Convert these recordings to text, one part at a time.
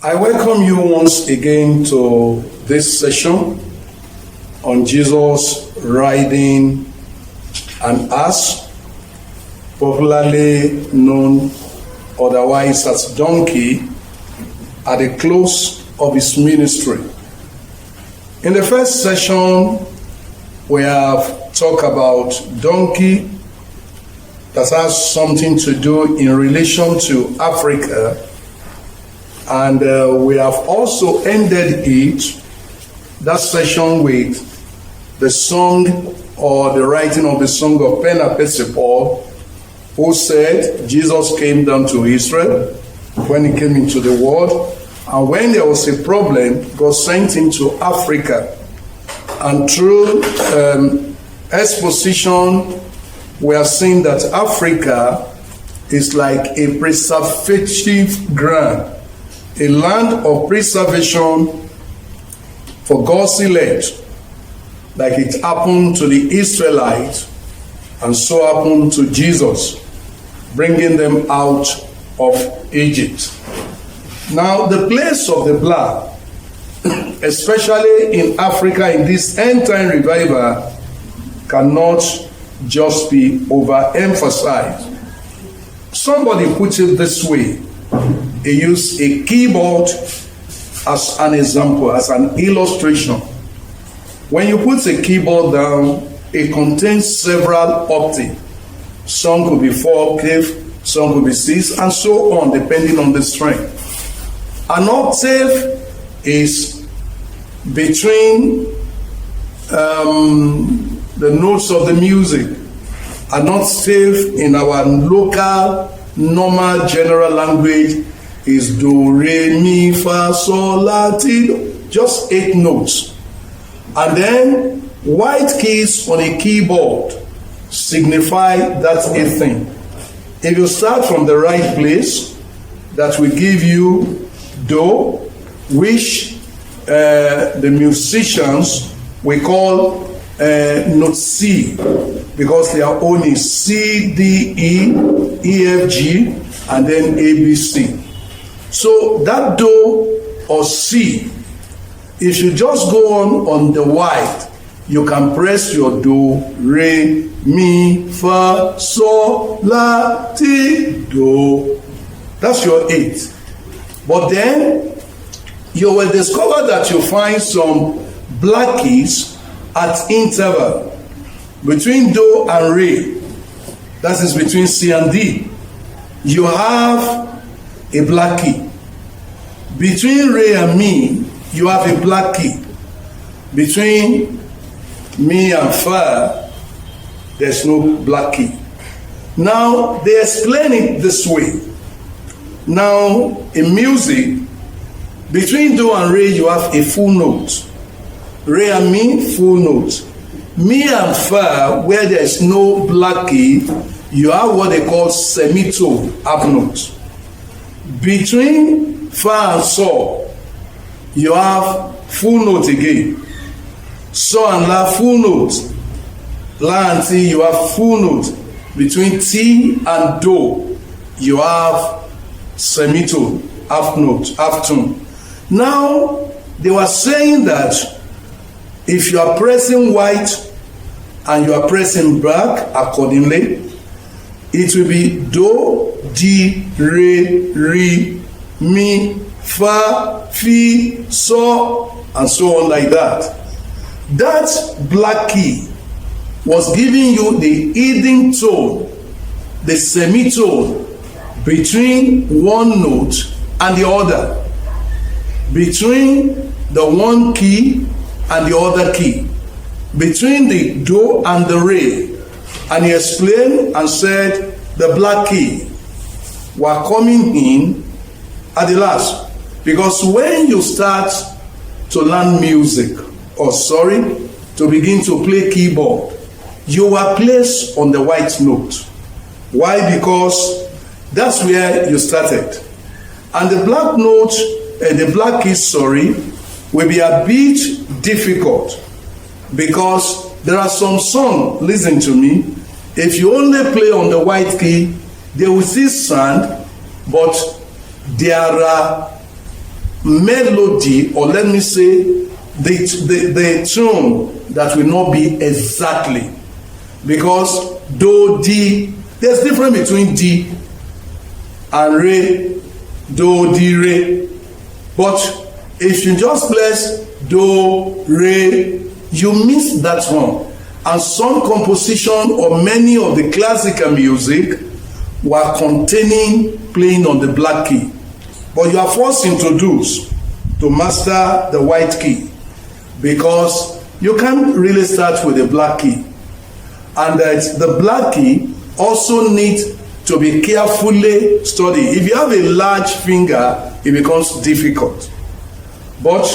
I welcome you once again to this session on Jesus riding an ass, popularly known otherwise as donkey, at the close of his ministry. In the first session, we have talked about donkey that has something to do in relation to Africa. And we have also ended that session with the song or the writing of the song of Penapesipor, who said Jesus came down to Israel when he came into the world. And when there was a problem, God sent him to Africa. And through exposition, we are seeing that Africa is like a preservative ground, a land of preservation for God's elect, like it happened to the Israelites, and so happened to Jesus, bringing them out of Egypt. Now, the place of the black, especially in Africa in this end-time revival, cannot just be overemphasized. Somebody put it this way. He used a keyboard as an example, as an illustration. When you put a keyboard down, it contains several octaves. Some could be 4 octaves, some could be 6, and so on, depending on the strength. An octave is between the notes of the music. An octave in our local, normal, general language is do, re, mi, fa, sol, la, ti, do. Just 8 notes. And then white keys on a keyboard signify that 8th thing. If you start from the right place, that will give you do, which the musicians we call note C, because their own is C, D, E, E, F, G, and then A, B, C. So that do or C, if you just go on the white, you can press your do, re, mi, fa, sol, la, ti, do. That's your 8. But then you will discover that you find some black keys at interval between do and re. That is between C and D. You have a black key. Between re and mi, you have a black key. Between mi and fa, there's no black key. Now, they explain it this way. Now, in music, between do and re, you have a full note. Re and mi, full note. Mi and fa, where there is no black key, you have what they call semitone, half note. Between fa and sol, you have full note again. So and la, full note. La and ti, you have full note. Between ti and do, you have semitone, half note, half tone. Now, they were saying that if you are pressing white and you are pressing black accordingly, it will be do, di, re, mi, fa, fi, sol, and so on like that. That black key was giving you the hidden tone, the semitone between one note and the other, between the one key and the other key, between the do and the re. And he explained and said the black key were coming in at the last. Because when you start to learn music, to begin to play keyboard, you were placed on the white note. Why? Because that's where you started. And the black note, the black key, will be a bit difficult, because there are some songs, listen to me, if you only play on the white key, they will still sound, but there are melody, or let me say the tune that will not be exactly, because do, di, there's difference between di and re, do, di, re. But if you just place do, re, you miss that one. And some composition or many of the classical music were containing playing on the black key. But you are first introduced to master the white key, because you can't really start with the black key. And that the black key also needs to be carefully studied. If you have a large finger, it becomes difficult. But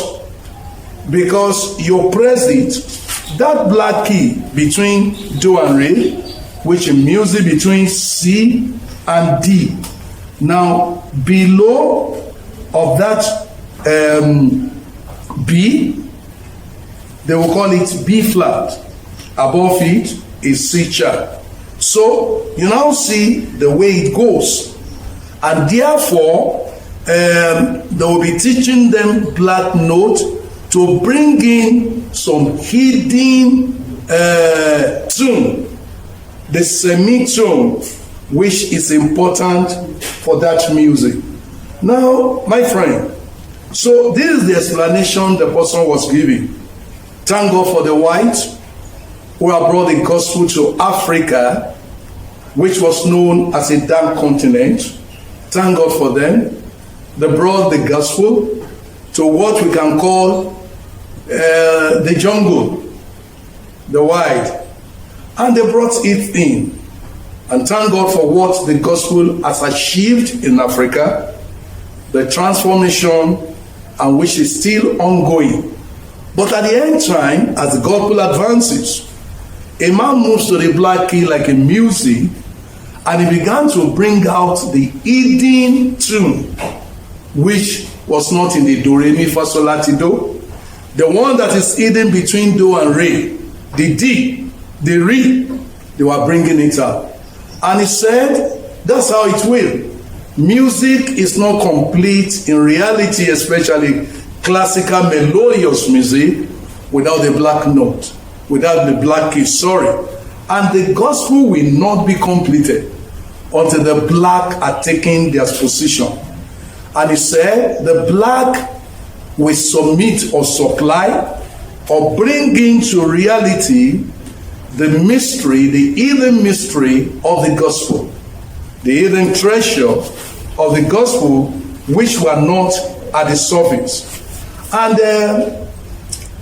because you press it, that black key between do and re, which is music between C and D. Now, below of that B, they will call it B flat. Above it is C sharp. So you now see the way it goes, and therefore they will be teaching them black note to bring in some hidden tune, the semitone, which is important for that music. Now, my friend, so this is the explanation the person was giving. Thank God for the whites who have brought the gospel to Africa, which was known as a dark continent. Thank God for them. They brought the gospel to what we can call the jungle, the wild, and they brought it in. And thank God for what the gospel has achieved in Africa, the transformation, and which is still ongoing. But at the end time, as the gospel advances, a man moves to the black key like a music, and he began to bring out the hidden tune, which was not in the do, re, mi, fa, sol, la, ti, do. The one that is hidden between do and re, the D, the re, they were bringing it out. And he said, that's how it will. Music is not complete in reality, especially classical melodious music, without the black note, without the black key, sorry. And the gospel will not be completed until the black are taking their position. And he said, the black will submit or supply or bring into reality the mystery, the hidden mystery of the gospel, the hidden treasure of the gospel, which were not at the surface. And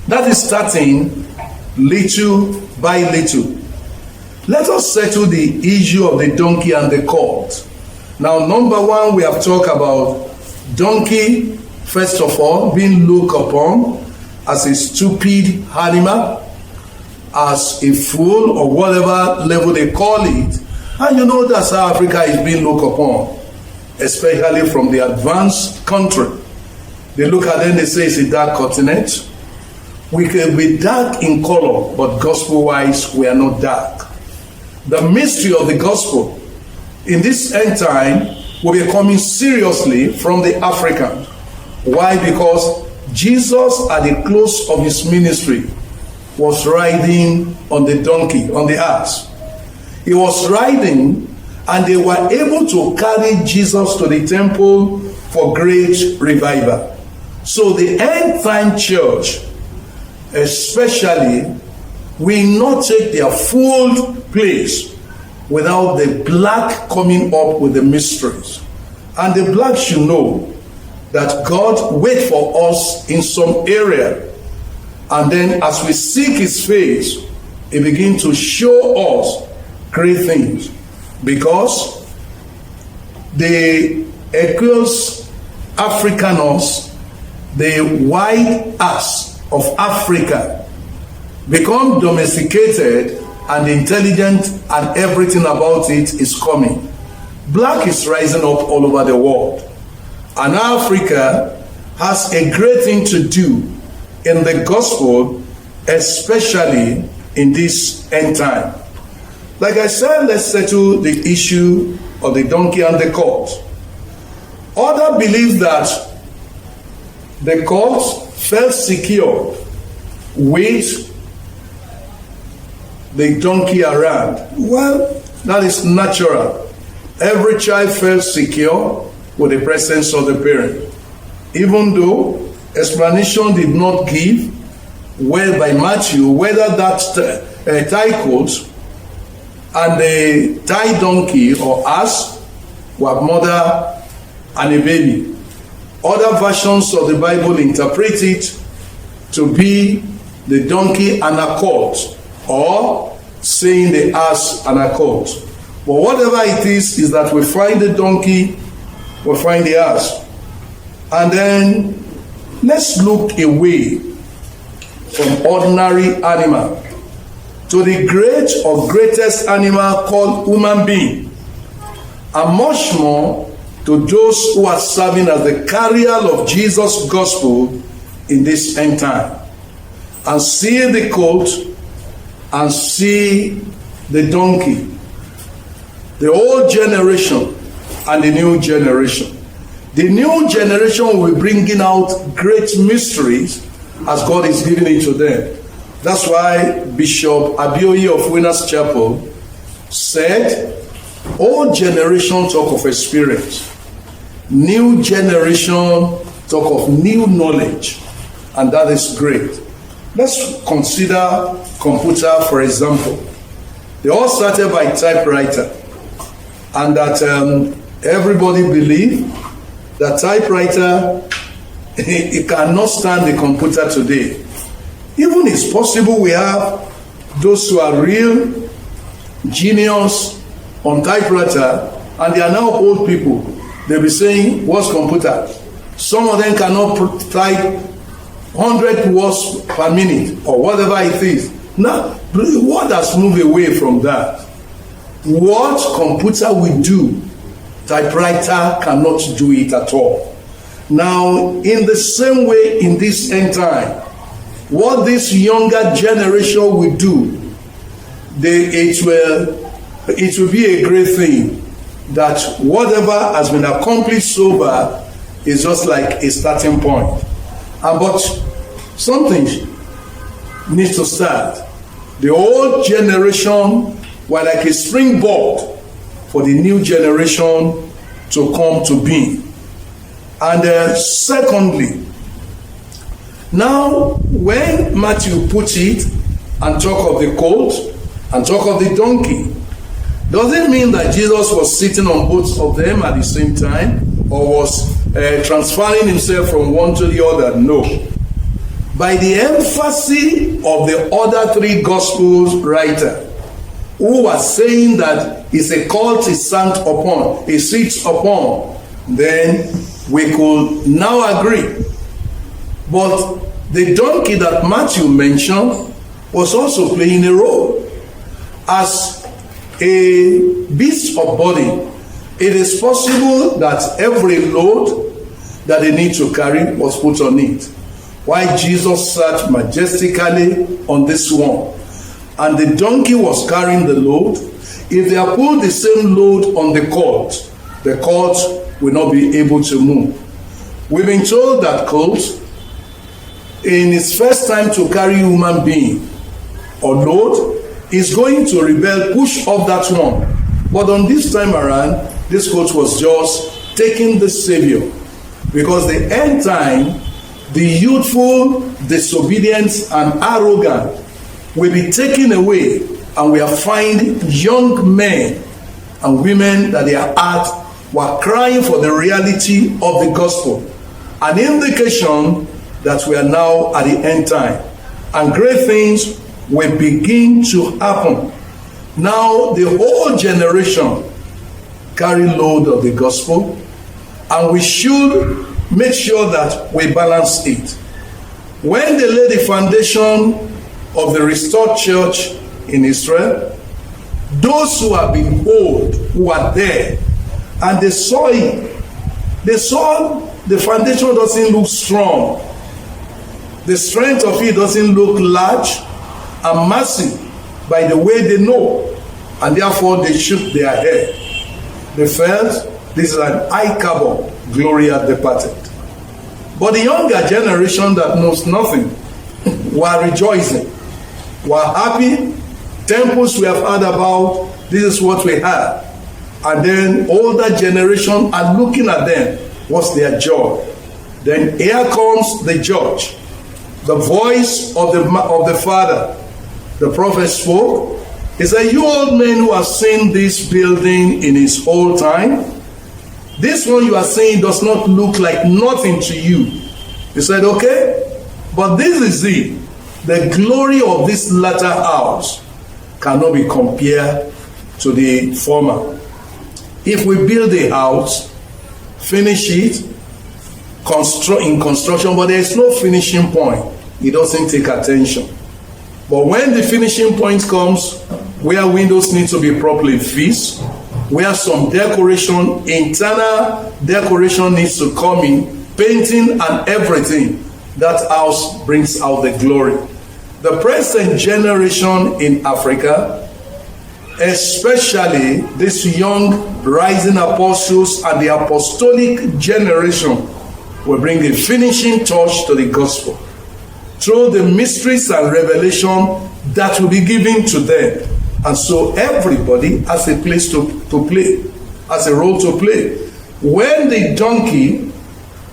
that is starting little by little. Let us settle the issue of the donkey and the colt. Now, number one, we have talked about donkey, first of all, being looked upon as a stupid animal, as a fool, or whatever level they call it. And you know that's how Africa is being looked upon, especially from the advanced country. They look at them, they say it's a dark continent. We can be dark in color, but gospel-wise, we are not dark. The mystery of the gospel in this end time will be coming seriously from the Africans. Why? Because Jesus, at the close of his ministry, was riding on the donkey, on the ass. He was riding, and they were able to carry Jesus to the temple for great revival. So the end time church, especially, will not take their full place without the black coming up with the mysteries. And the black should know that God waits for us in some area, and then as we seek his face, he begins to show us great things, because the Equios Africanos, the white ass of Africa, become domesticated, and intelligent, and everything about it is coming. Black is rising up all over the world, and Africa has a great thing to do in the gospel, especially in this end time. Like I said, let's settle the issue of the donkey and the colt. Others believe that The colt felt secure with the donkey around. Well, that is natural. Every child felt secure with the presence of the parent. Even though explanation did not give well by Matthew whether that tie colt and the tie donkey or ass were mother and a baby. Other versions of the Bible interpret it to be the donkey and a colt, or saying the ass and a colt. But whatever it is that we find the donkey, we find the ass. And then let's look away from ordinary animal to the great or greatest animal called human being, and much more to those who are serving as the carrier of Jesus' gospel in this end time. And see the colt and see the donkey, the old generation and the new generation. The new generation will be bringing out great mysteries as God is giving it to them. That's why Bishop Abioye of Winners Chapel said, old generation talk of experience, new generation talk of new knowledge, and that is great. Let's consider computer, for example. They all started by typewriter, and that everybody believe that typewriter it cannot stand the computer today. Even it's possible we have those who are real genius on typewriter, and they are now old people. They'll be saying, what's computer? Some of them cannot type 100 words per minute or whatever it is. Now, what has moved away from that? What computer will do, typewriter cannot do it at all. Now, in the same way, in this end time, what this younger generation will do, it will be a great thing, that whatever has been accomplished so far is just like a starting point. But something needs to start. The old generation were like a springboard for the new generation to come to be. And secondly, now when Matthew puts it and talk of the colt and talk of the donkey, does it mean that Jesus was sitting on both of them at the same time, or was transferring himself from one to the other? No. By the emphasis of the other three Gospels writer, who was saying that it's a colt he sat upon, he sits upon, then we could now agree. But the donkey that Matthew mentioned was also playing a role. As a beast of body, it is possible that every load that they need to carry was put on it. While Jesus sat majestically on this one, and the donkey was carrying the load, if they are put the same load on the colt will not be able to move. We've been told that colt, in its first time to carry human being or load, is going to rebel, push off that one. But on this time around, this colt was just taking the Savior, because the end time, the youthful, disobedient, and arrogant will be taken away, and we are finding young men and women that their heart were crying for the reality of the gospel, an indication that we are now at the end time, and great things will begin to happen. Now the whole generation carry load of the gospel, and we should make sure that we balance it. When they laid the foundation of the restored church in Israel, those who have been old, who are there, and they saw it, they saw the foundation doesn't look strong. The strength of it doesn't look large and massive by the way they know, and therefore they shook their head. They felt this is an high carbon, glory had departed. But the younger generation that knows nothing were rejoicing, were happy. Temples we have heard about, this is what we had. And then older generation are looking at them. What's their joy? Then here comes the judge. The voice of the father. The prophet spoke. He said, you old men who have seen this building in its whole time, this one you are saying does not look like nothing to you. He said, okay, but this is it. The glory of this latter house cannot be compared to the former. If we build a house, finish it, in construction, but there is no finishing point, it doesn't take attention. But when the finishing point comes, where windows need to be properly fixed, where some decoration, internal decoration needs to come in, painting and everything, that house brings out the glory. The present generation in Africa, especially these young rising apostles and the apostolic generation, will bring a finishing touch to the gospel through the mysteries and revelation that will be given to them. And so everybody has a place to play, has a role to play. When the donkey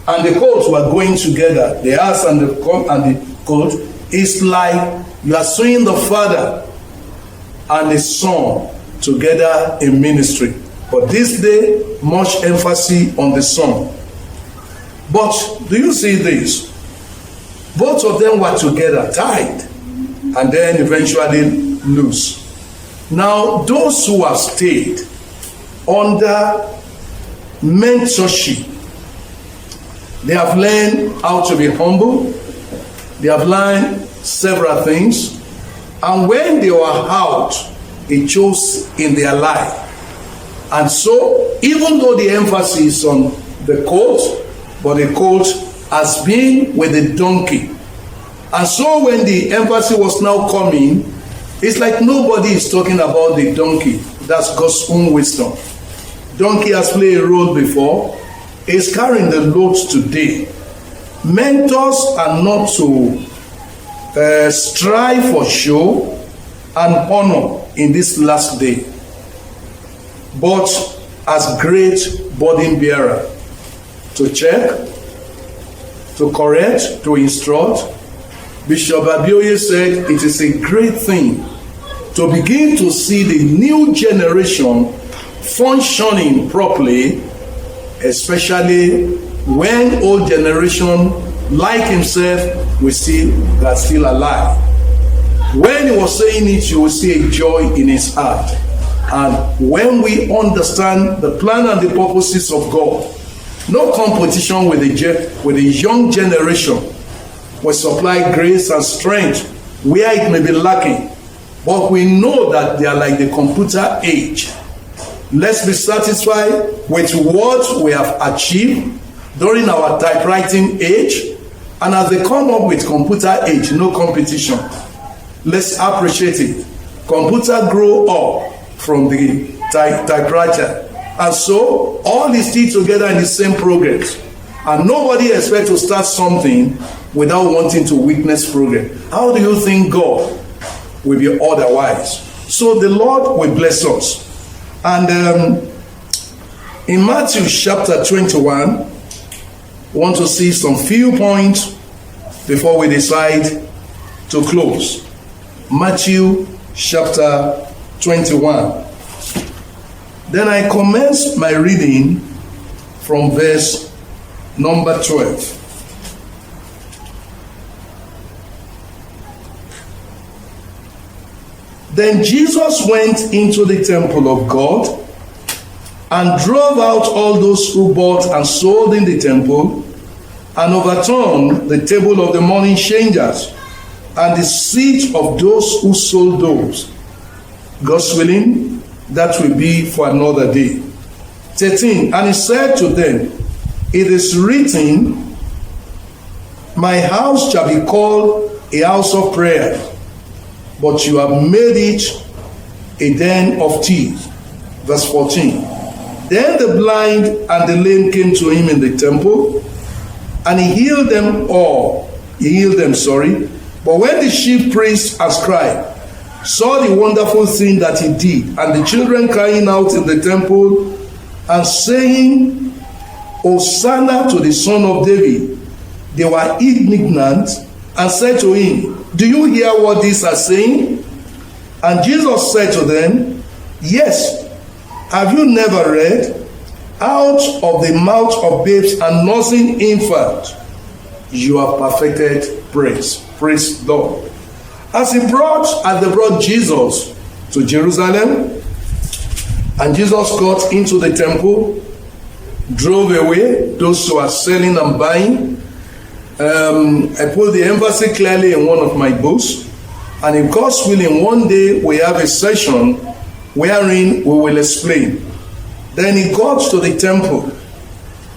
and the colt were going together, the ass and the colt, it's like you are seeing the father and the son together in ministry. But this day, much emphasis on the son. But do you see this? Both of them were together, tied, and then eventually loose. Now, those who have stayed under mentorship, they have learned how to be humble. They have learned several things. And when they were out, it shows in their life. And so, even though the emphasis is on the colt, but the colt has been with the donkey. And so when the emphasis was now coming, it's like nobody is talking about the donkey. That's God's own wisdom. Donkey has played a role before. It's carrying the load today. Mentors are not to strive for show and honor in this last day, but as great burden bearer to check, to correct, to instruct. Bishop Abioye said it is a great thing to begin to see the new generation functioning properly, especially when old generation like himself we see that still alive. When he was saying it, you will see a joy in his heart. And when we understand the plan and the purposes of God, no competition with the young generation will supply grace and strength where it may be lacking. But we know that they are like the computer age. Let's be satisfied with what we have achieved during our typewriting age. And as they come up with computer age, no competition. Let's appreciate it. Computer grow up from the typewriter. And so, all is still together in the same progress. And nobody expects to start something without wanting to witness progress. How do you think God will be otherwise? So the Lord will bless us. And in Matthew chapter 21, we want to see some few points before we decide to close. Matthew chapter 21. Then I commence my reading from verse number 12. Then Jesus went into the temple of God and drove out all those who bought and sold in the temple, and overturned the table of the money changers and the seat of those who sold those. God's willing, that will be for another day. 13. And he said to them, it is written, my house shall be called a house of prayer, but you have made it a den of thieves. Verse 14. Then the blind and the lame came to him in the temple, and he healed them all. But when the chief priest and scribe saw the wonderful thing that he did, and the children crying out in the temple and saying, Hosanna to the Son of David, they were indignant and said to him, do you hear what these are saying? And Jesus said to them, yes, have you never read, out of the mouth of babes and nursing infants, you have perfected praise. Praise God. As they brought Jesus to Jerusalem, and Jesus got into the temple, drove away those who are selling and buying. I put the emphasis clearly in one of my books, and if God's willing, one day we have a session wherein we will explain. Then he got to the temple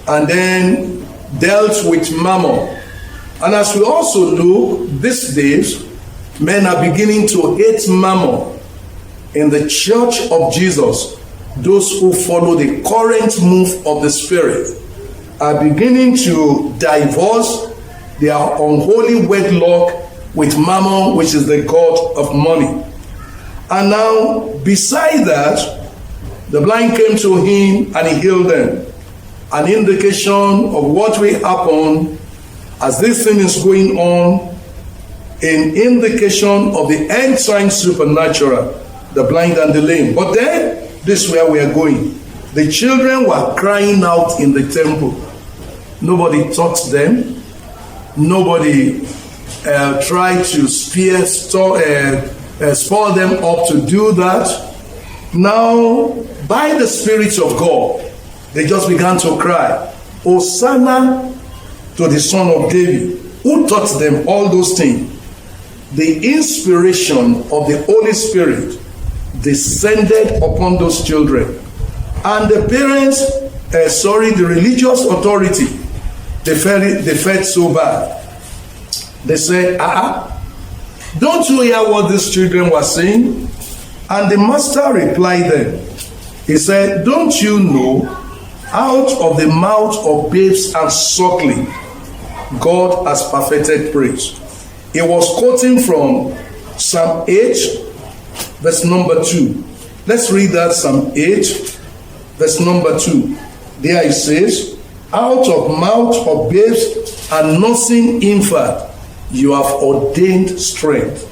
and then dealt with mammon. And as we also look these days, men are beginning to hate mammon in the church of Jesus. Those who follow the current move of the Spirit are beginning to divorce their unholy wedlock with mammon, which is the god of money. And now, beside that, the blind came to him and he healed them. An indication of what will happen as this thing is going on, an indication of the end time supernatural, the blind and the lame. But then, this is where we are going. The children were crying out in the temple. Nobody taught them. Nobody tried to spur them up to do that. Now, by the Spirit of God, they just began to cry, Hosanna to the Son of David. Who taught them all those things? The inspiration of the Holy Spirit descended upon those children. And the parents, the religious authority, they felt so bad. They said, don't you hear what these children were saying? And the master replied them. He said, don't you know, out of the mouth of babes and suckling, God has perfected praise. He was quoting from Psalm 8, verse number 2. Let's read that, Psalm 8, verse number 2. There it says, out of mouth of babes and nursing infant, you have ordained strength.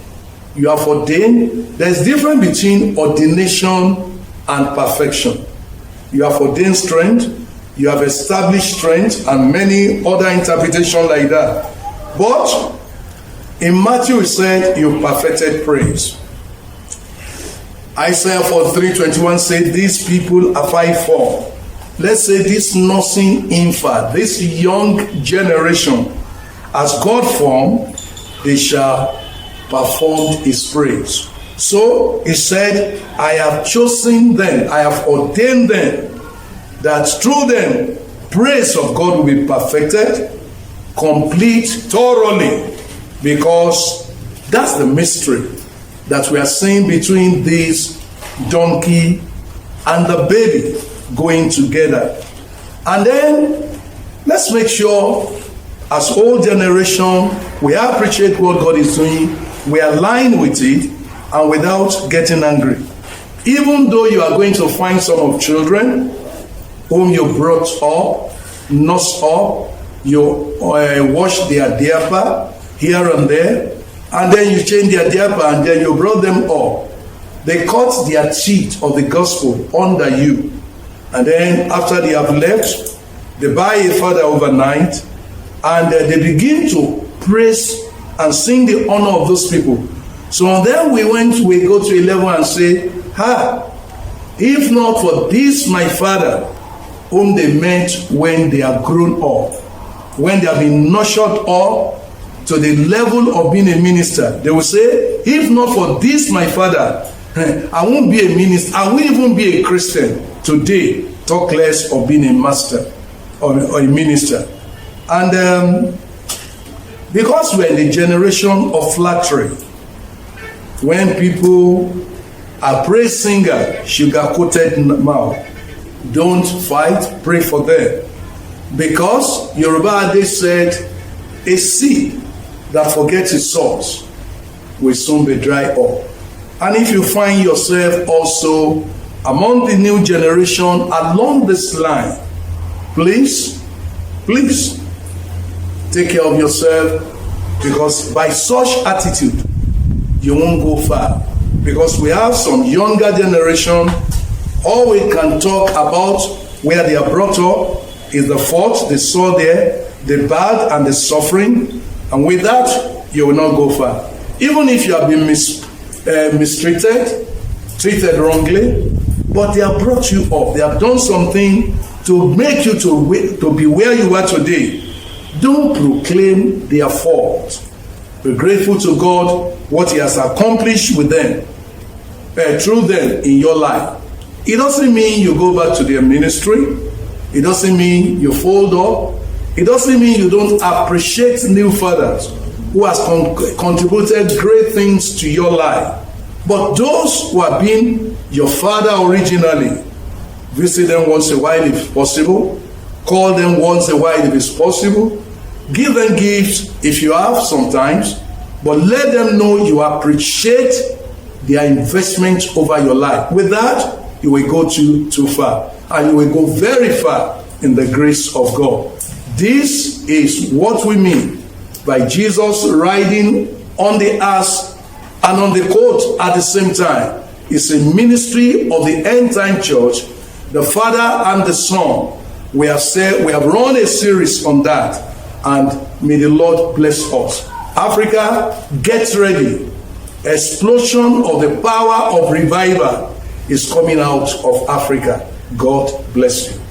You have ordained. There's difference between ordination and perfection. You have ordained strength, you have established strength, and many other interpretations like that. But in Matthew it said, you perfected praise. Isaiah 43:21 said, these people are 5'4". Let's say this nursing infant, this young generation, as God formed, they shall perform his praise. So he said, I have chosen them, I have ordained them, that through them, praise of God will be perfected, complete, thoroughly, because that's the mystery that we are seeing between this donkey and the baby going together. And then, let's make sure, as old generation, we appreciate what God is doing, we align with it, and without getting angry. Even though you are going to find some of children whom you brought up, nursed up, you washed their diaper here and there, and then you change their diaper, and then you brought them up. They cut their teeth of the gospel under you. And then after they have left, they buy a father overnight, and they begin to praise and sing the honor of those people. So then we go to 11 and say, if not for this my father, whom they met when they are grown up, when they have been nurtured up to the level of being a minister, they will say, if not for this my father, I won't be a minister, I won't even be a Christian today, talk less of being a master or a minister. And because we're in the generation of flattery, when people are praise singer, sugar-coated mouth, don't fight, pray for them. Because Yoruba they said, a seed that forgets its source will soon be dry up. And if you find yourself also among the new generation along this line, please take care of yourself, because by such attitude you won't go far. Because we have some younger generation, all we can talk about where they are brought up is the fault they saw there, the bad and the suffering, and with that you will not go far. Even if you have been mistreated, treated wrongly, but they have brought you up, they have done something to make you to be where you are today. Don't proclaim their fault. Be grateful to God what He has accomplished with them, through them in your life. It doesn't mean you go back to their ministry. It doesn't mean you fold up. It doesn't mean you don't appreciate new fathers who has contributed great things to your life. But those who have been your father originally, visit them once a while if possible. Call them once a while if it's possible. Give them gifts if you have sometimes. But let them know you appreciate their investment over your life. With that, you will go too far. And you will go very far in the grace of God. This is what we mean by Jesus riding on the ass and on the colt at the same time. It's a ministry of the end time church, the Father and the Son. We have run a series on that, and may the Lord bless us. Africa, get ready. Explosion of the power of revival is coming out of Africa. God bless you.